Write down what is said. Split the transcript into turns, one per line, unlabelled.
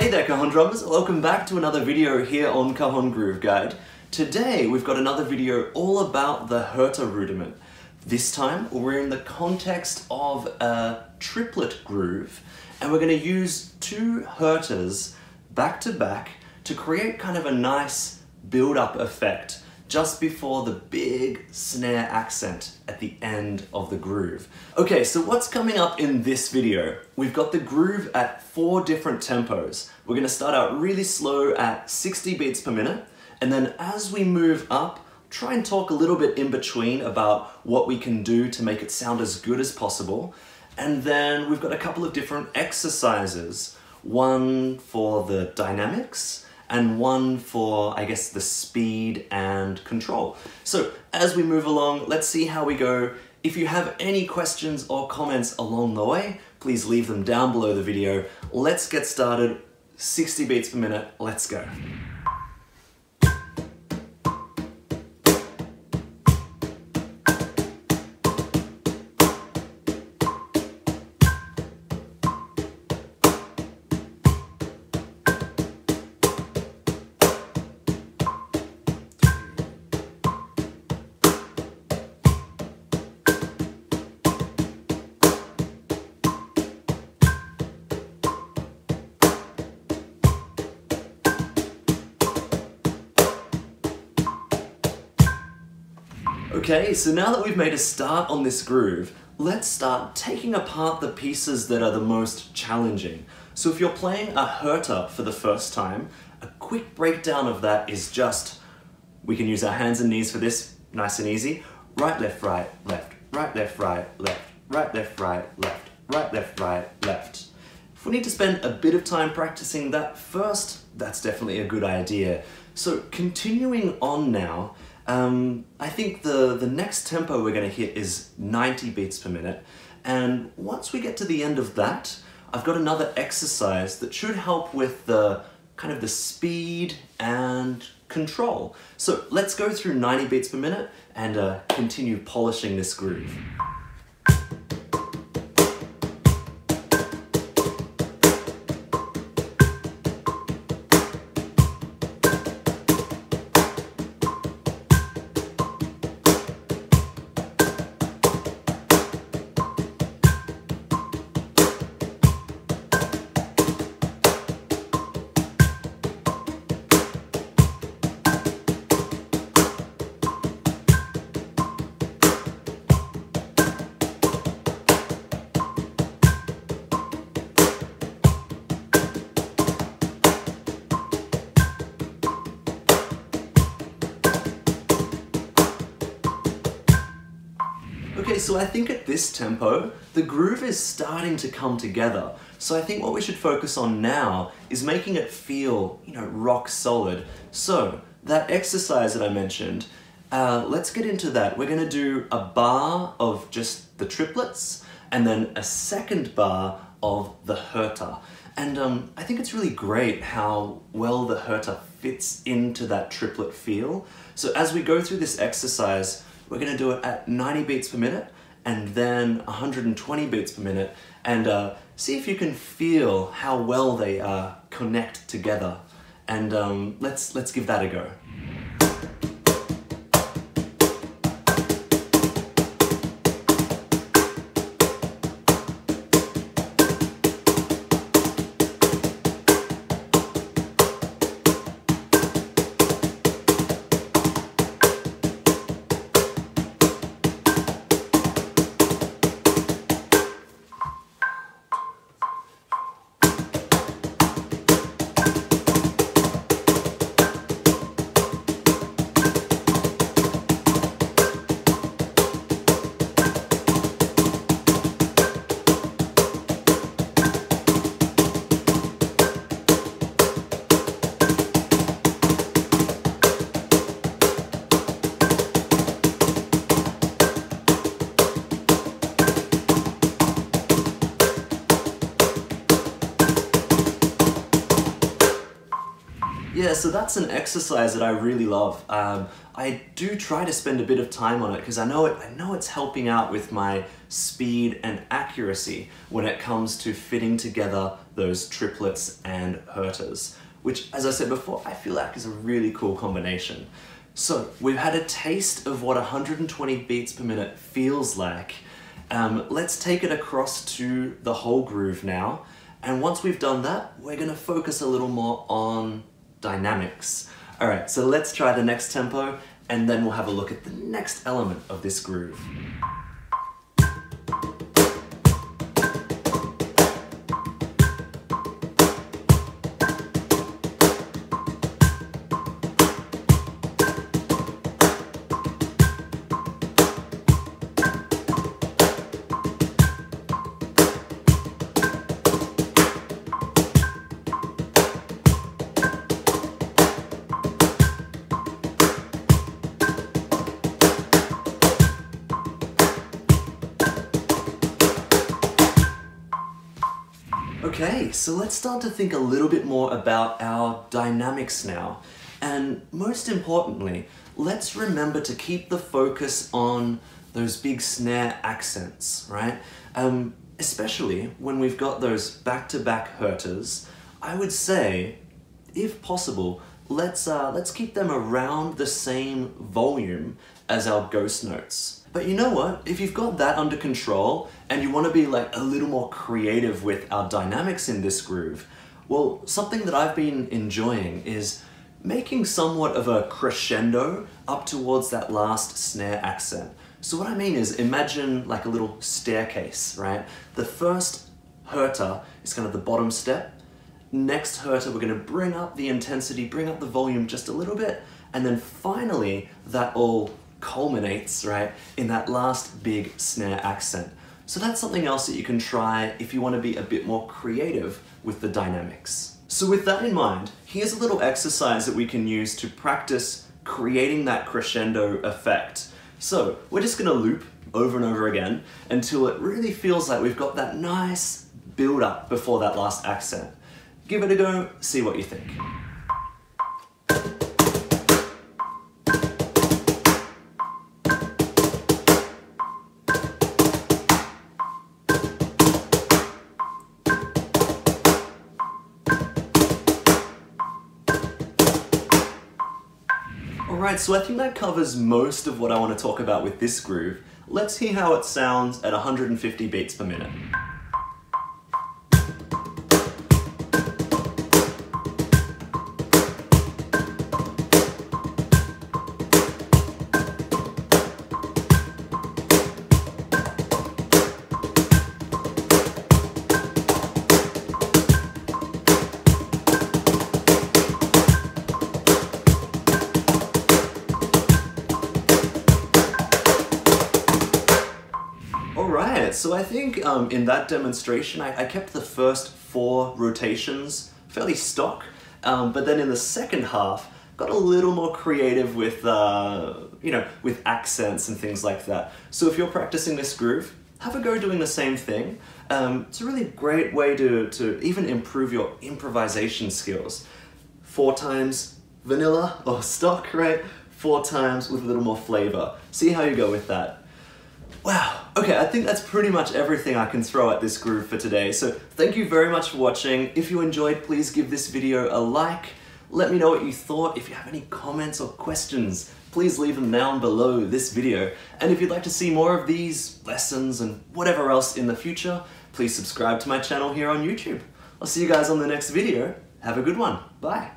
Hey there Cajon Drummers, welcome back to another video here on Cajon Groove Guide. Today we've got another video all about the Herta rudiment. This time we're in the context of a triplet groove and we're going to use two Hertas back to back to create kind of a nice build-up effect just before the big snare accent at the end of the groove. Okay, so what's coming up in this video? We've got the groove at 4 different tempos. We're gonna start out really slow at 60 beats per minute, and then as we move up, try and talk a little bit in between about what we can do to make it sound as good as possible. And then we've got a couple of different exercises, one for the dynamics, and one for, I guess, the speed and control. So as we move along, let's see how we go. If you have any questions or comments along the way, please leave them down below the video. Let's get started. 60 beats per minute, let's go. Okay, so now that we've made a start on this groove, let's start taking apart the pieces that are the most challenging. So if you're playing a Herta for the first time, a quick breakdown of that is just, we can use our hands and knees for this, nice and easy. Right, left, left, right, left, left, right, left, left, right, left, left. If we need to spend a bit of time practicing that first, that's definitely a good idea. So continuing on now, I think the next tempo we're going to hit is 90 beats per minute, and once we get to the end of that, I've got another exercise that should help with the kind of the speed and control. So let's go through 90 beats per minute and continue polishing this groove. Okay, so I think at this tempo, the groove is starting to come together. So I think what we should focus on now is making it feel, rock solid. So that exercise that I mentioned, let's get into that. We're gonna do a bar of just the triplets and then a second bar of the Herta. And I think it's really great how well the Herta fits into that triplet feel. So as we go through this exercise, we're going to do it at 90 beats per minute and then 120 beats per minute, and see if you can feel how well they connect together. And let's give that a go. Yeah, so that's an exercise that I really love. I do try to spend a bit of time on it because I know it's helping out with my speed and accuracy when it comes to fitting together those triplets and Hertas, which, as I said before, I feel like is a really cool combination. So we've had a taste of what 120 beats per minute feels like. Let's take it across to the whole groove now. And once we've done that, we're gonna focus a little more on dynamics. All right, so let's try the next tempo and then we'll have a look at the next element of this groove. Okay, so let's start to think a little bit more about our dynamics now. And most importantly, let's remember to keep the focus on those big snare accents, right? Especially when we've got those back-to-back Hertas, I would say, if possible, let's keep them around the same volume as our ghost notes. But you know what? If you've got that under control and you want to be like a little more creative with our dynamics in this groove, well, something that I've been enjoying is making somewhat of a crescendo up towards that last snare accent. So what I mean is, imagine like a little staircase, right? The first Herta is kind of the bottom step. Next Herta, we're going to bring up the intensity, bring up the volume just a little bit, and then finally that all culminates, right, in that last big snare accent. So that's something else that you can try if you want to be a bit more creative with the dynamics. So with that in mind, here's a little exercise that we can use to practice creating that crescendo effect. So we're just going to loop over and over again until it really feels like we've got that nice build up before that last accent. Give it a go, see what you think. Alright, so I think that covers most of what I want to talk about with this groove. Let's hear how it sounds at 150 beats per minute. Alright, so I think in that demonstration I kept the first 4 rotations fairly stock, but then in the second half got a little more creative with, you know, with accents and things like that. So if you're practicing this groove, have a go doing the same thing. It's a really great way to even improve your improvisation skills. 4 times vanilla or stock, right? 4 times with a little more flavor. See how you go with that. Wow, okay, I think that's pretty much everything I can throw at this groove for today. So thank you very much for watching. If you enjoyed, please give this video a like. Let me know what you thought. If you have any comments or questions, please leave them down below this video. And if you'd like to see more of these lessons and whatever else in the future, please subscribe to my channel here on YouTube. I'll see you guys on the next video. Have a good one. Bye.